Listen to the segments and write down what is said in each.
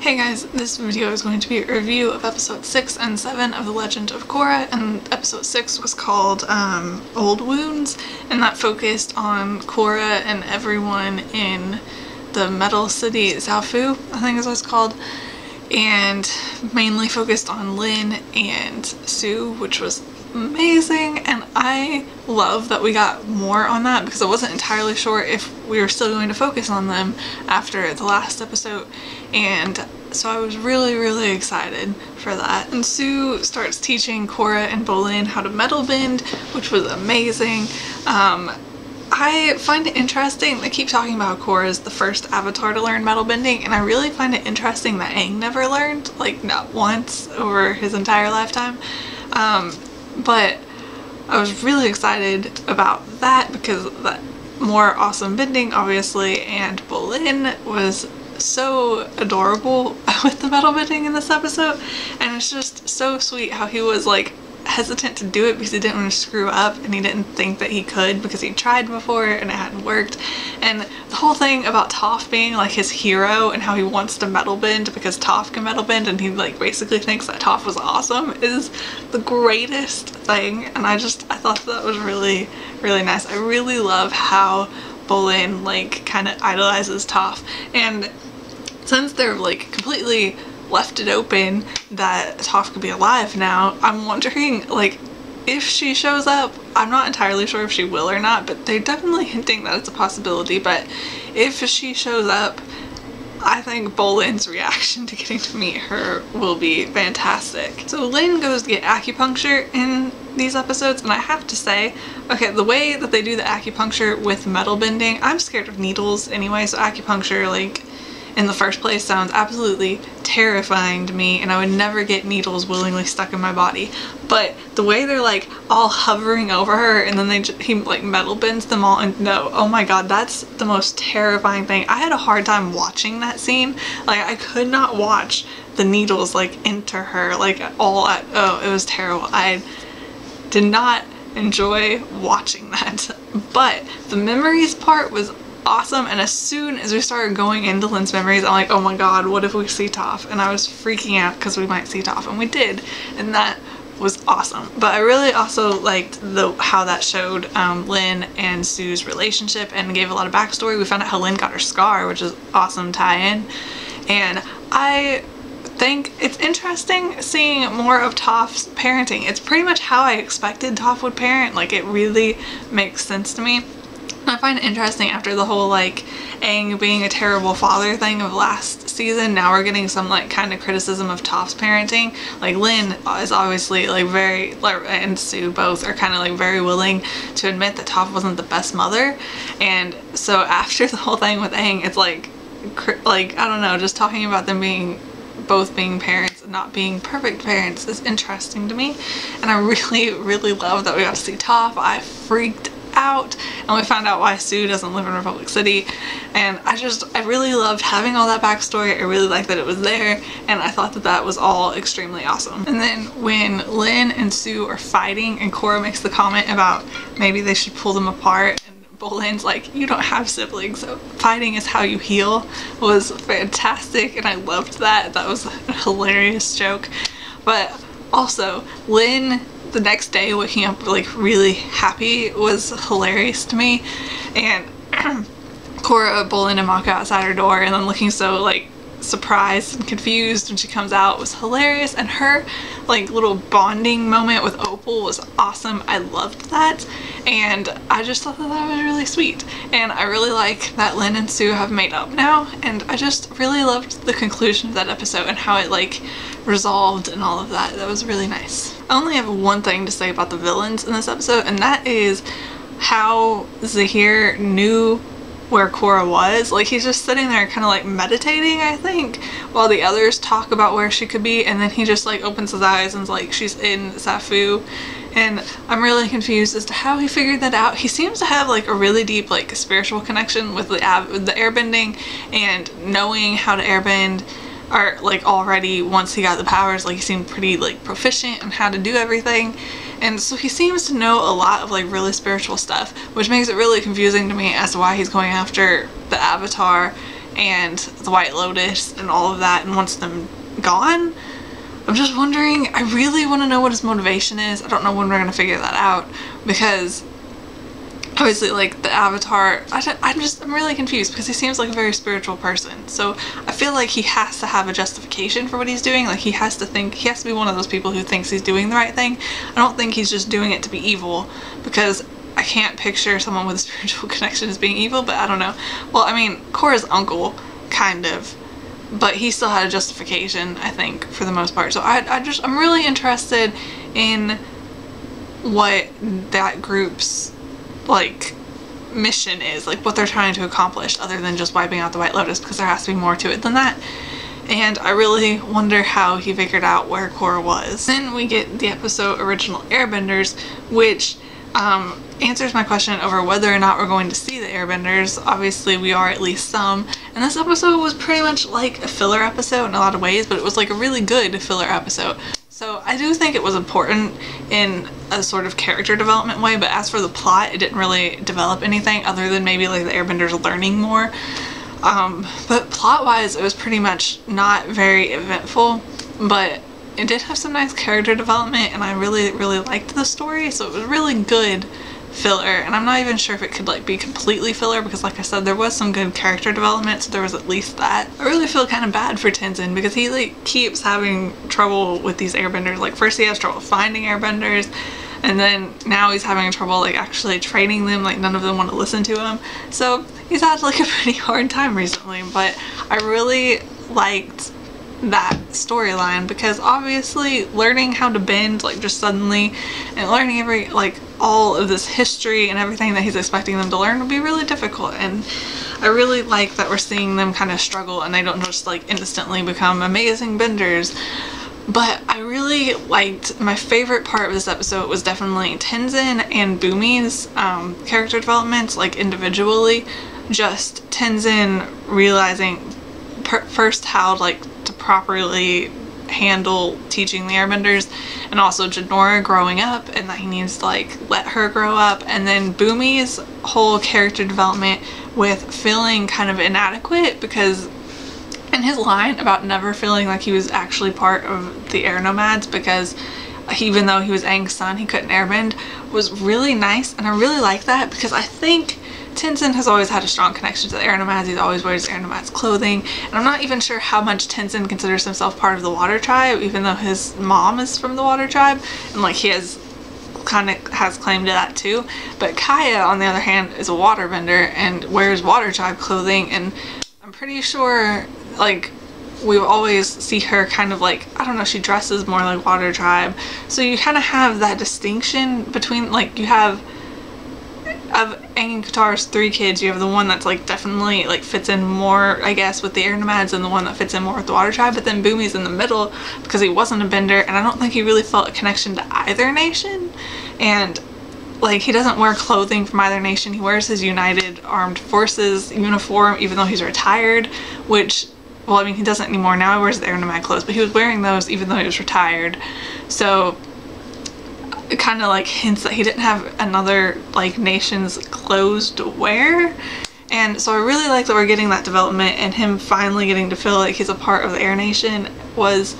Hey guys, this video is going to be a review of episode 6 and 7 of The Legend of Korra, and episode 6 was called Old Wounds, and that focused on Korra and everyone in the metal city, Zaofu, I think is what it's called, and mainly focused on Lin and Sue, which was amazing. And I love that we got more on that because I wasn't entirely sure if we were still going to focus on them after the last episode, and so I was really excited for that. And Sue starts teaching Korra and Bolin how to metal bend, which was amazing. I find it interesting, they keep talking about Korra as the first avatar to learn metal bending, and I really find it interesting that Aang never learned, like not once over his entire lifetime. But I was really excited about that because that more awesome bending obviously, and Bolin was so adorable with the metal bending in this episode, and it's just so sweet how he was like hesitant to do it because he didn't want to screw up and he didn't think that he could because he tried before and it hadn't worked. And the whole thing about Toph being like his hero and how he wants to metal bend because Toph can metal bend and he like basically thinks that Toph was awesome is the greatest thing, and I thought that was really nice. I really love how Bolin like kind of idolizes Toph, and since they're like completely left it open that Toph could be alive now, I'm wondering like if she shows up. I'm not entirely sure if she will or not, but they're definitely hinting that it's a possibility. But if she shows up, I think Bolin's reaction to getting to meet her will be fantastic. So Lin goes to get acupuncture in these episodes, and I have to say, okay, the way that they do the acupuncture with metal bending, I'm scared of needles anyway, so acupuncture like in the first place sounds absolutely terrifying to me, and I would never get needles willingly stuck in my body. But the way they're like all hovering over her and then he like metal bends them all, and no, oh my god, that's the most terrifying thing. I had a hard time watching that scene. Like I could not watch the needles like enter her like all at, oh, it was terrible. I did not enjoy watching that. But the memories part was awesome, and as soon as we started going into Lin's memories, I'm like, oh my god, what if we see Toph? And I was freaking out because we might see Toph, and we did, and that was awesome. But I really also liked how that showed Lin and Sue's relationship and gave a lot of backstory. We found out how Lin got her scar, which is awesome tie-in, and I think it's interesting seeing more of Toph's parenting. It's pretty much how I expected Toph would parent. Like it really makes sense to me. I find it interesting after the whole like Aang being a terrible father thing of last season, now we're getting some like kind of criticism of Toph's parenting. Like Lin is obviously like very, and Sue both are kind of like very willing to admit that Toph wasn't the best mother, and so after the whole thing with Aang, it's like I don't know, just talking about them both being parents and not being perfect parents is interesting to me, and I really love that we got to see Toph. I freaked out, and we found out why Sue doesn't live in Republic City, and I really loved having all that backstory. I really liked that it was there, and I thought that that was all extremely awesome. And then when Lin and Sue are fighting and Korra makes the comment about maybe they should pull them apart, and Bolin's like, you don't have siblings, so fighting is how you heal, was fantastic, and I loved that. That was a hilarious joke. But also Lin the next day waking up like really happy was hilarious to me, and Korra, Bolin, and Maka outside her door and then looking so like surprised and confused when she comes out was hilarious, and her like little bonding moment with Opal was awesome. I loved that, and I just thought that that was really sweet, and I really like that Lin and Sue have made up now, and I just really loved the conclusion of that episode and how it like resolved and all of that. That was really nice. I only have one thing to say about the villains in this episode, and that is how Zahir knew where Korra was. Like he's just sitting there kind of like meditating, I think, while the others talk about where she could be, and then he just like opens his eyes and is like, she's in Zaofu, and I'm really confused as to how he figured that out. He seems to have like a really deep like spiritual connection with the airbending and knowing how to airbend, or like already once he got the powers, like he seemed pretty like proficient in how to do everything, and so he seems to know a lot of like really spiritual stuff, which makes it really confusing to me as to why he's going after the Avatar and the White Lotus and all of that and wants them gone. I'm just wondering, I really want to know what his motivation is. I don't know when we're going to figure that out, because obviously, like, the Avatar, I'm really confused because he seems like a very spiritual person. So I feel like he has to have a justification for what he's doing. Like, he has to be one of those people who thinks he's doing the right thing. I don't think he's just doing it to be evil, because I can't picture someone with a spiritual connection as being evil, but I don't know. Well, I mean, Korra's uncle, kind of, but he still had a justification, I think, for the most part. So I'm really interested in what that group's, like, mission is, like what they're trying to accomplish other than just wiping out the White Lotus, because there has to be more to it than that. And I really wonder how he figured out where Korra was. Then we get the episode Original Airbenders, which answers my question over whether or not we're going to see the Airbenders. Obviously we are, at least some, and this episode was pretty much like a filler episode in a lot of ways, but it was like a really good filler episode. So I do think it was important in a sort of character development way, but as for the plot, it didn't really develop anything other than maybe like the Airbenders learning more. But plot-wise, it was pretty much not very eventful, but it did have some nice character development, and I really, really liked the story, so it was really good filler. And I'm not even sure if it could like be completely filler, because like I said, there was some good character development, so there was at least that. I really feel kind of bad for Tenzin, because he like keeps having trouble with these airbenders. Like, first he has trouble finding airbenders, and then now he's having trouble like actually training them. Like, none of them want to listen to him, so he's had like a pretty hard time recently. But I really liked that storyline, because obviously learning how to bend like just suddenly, and learning all of this history and everything that he's expecting them to learn would be really difficult. And I really like that we're seeing them kind of struggle, and they don't just like instantly become amazing benders. But I really liked, my favorite part of this episode was definitely Tenzin and Bumi's character development, like individually. Just Tenzin realizing first how like to properly handle teaching the airbenders, and also Jinora growing up and that he needs to like let her grow up, and then Bumi's whole character development with feeling kind of inadequate, because in his line about never feeling like he was actually part of the air nomads, because even though he was Aang's son, he couldn't airbend, was really nice. And I really like that, because I think Tenzin has always had a strong connection to the air nomads. He always wears air nomads clothing, and I'm not even sure how much Tenzin considers himself part of the water tribe, even though his mom is from the water tribe, and like he has claim to that too. But Kaya, on the other hand, is a waterbender and wears water tribe clothing, and I'm pretty sure like we always see her kind of like, I don't know, she dresses more like water tribe. So you kind of have that distinction between, like, you have of Aang and Katara's 3 kids, you have the one that's like definitely like fits in more, I guess, with the air nomads, and the one that fits in more with the water tribe. But then Bumi's in the middle because he wasn't a bender, and I don't think he really felt a connection to either nation. And like, he doesn't wear clothing from either nation. He wears his United Armed Forces uniform even though he's retired, which, well, I mean, he doesn't anymore now. He wears the air nomad clothes, but he was wearing those even though he was retired. So it kind of like hints that he didn't have another like nation's clothes to wear. And so I really like that we're getting that development, and him finally getting to feel like he's a part of the Air Nation was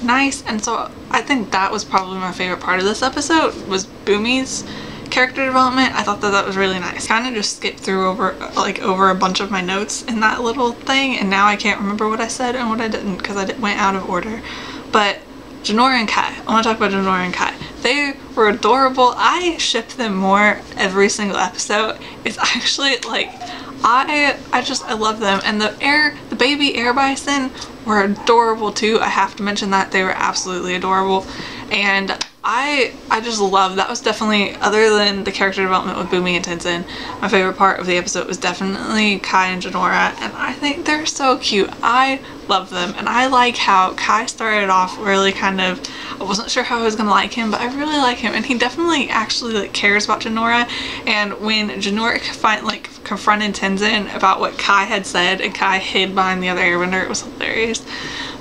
nice. And so I think that was probably my favorite part of this episode, was Bumi's character development. I thought that that was really nice. Kind of just skipped through over a bunch of my notes in that little thing, and now I can't remember what I said and what I didn't because I went out of order. But Jinora and Kai, I want to talk about Jinora and Kai. They were adorable. I ship them more every single episode. It's actually like, I love them. And the baby air bison were adorable too. I have to mention that they were absolutely adorable. And I just love, that was definitely, other than the character development with Bumi and Tenzin, my favorite part of the episode was definitely Kai and Jinora, and I think they're so cute. I love them, and I like how Kai started off really kind of, I wasn't sure how I was gonna like him, but I really like him, and he definitely actually like cares about Jinora. And when Jinora confronted Tenzin about what Kai had said, and Kai hid behind the other airbender, it was hilarious.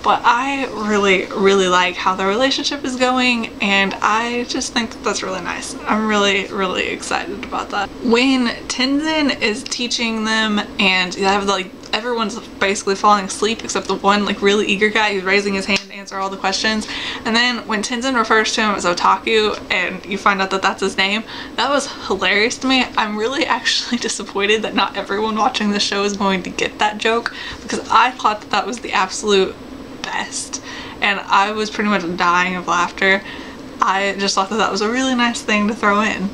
But I really, really like how the relationship is going, and I just think that that's really nice. I'm really, really excited about that. When Tenzin is teaching them, and they have like everyone's basically falling asleep except the one like really eager guy who's raising his hand to answer all the questions. And then when Tenzin refers to him as otaku and you find out that that's his name, that was hilarious to me. I'm really actually disappointed that not everyone watching the show is going to get that joke, because I thought that that was the absolute best and I was pretty much dying of laughter. I just thought that that was a really nice thing to throw in.